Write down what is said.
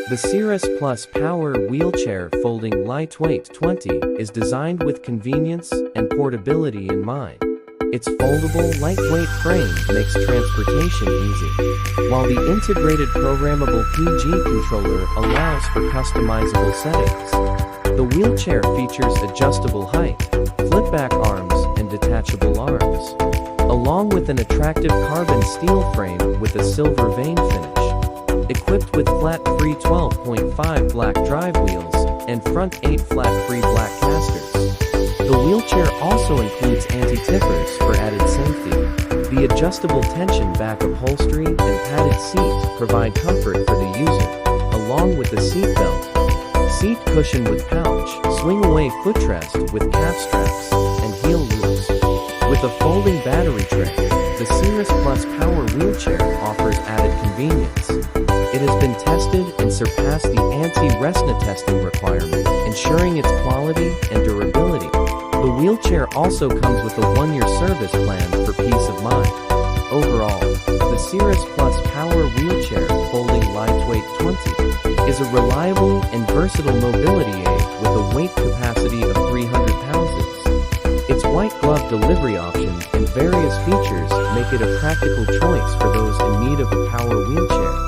The Cirrus Plus Power Wheelchair Folding Lightweight 20 is designed with convenience and portability in mind. Its foldable, lightweight frame makes transportation easy, while the integrated programmable PG controller allows for customizable settings. The wheelchair features adjustable height, flip-back arms, and detachable arms, along with an attractive carbon steel frame with a silver vein finish. Equipped with flat free 12.5 black drive wheels and front 8 flat free black casters. The wheelchair also includes anti-tippers for added safety. The adjustable tension back upholstery and padded seat provide comfort for the user, along with the seat belt, seat cushion with pouch, swing-away footrest with calf straps, and heel loops. With a folding battery tray, the Cirrus Plus Power Wheelchair offers added convenience. It has been tested and surpassed the anti-RESNA testing requirement, ensuring its quality and durability. The wheelchair also comes with a 1-year service plan for peace of mind. Overall, the Cirrus Plus Power Wheelchair Folding Lightweight 20 is a reliable and versatile mobility aid with a weight capacity of 300 pounds. Its white glove delivery options and various features make it a practical choice for those in need of a power wheelchair.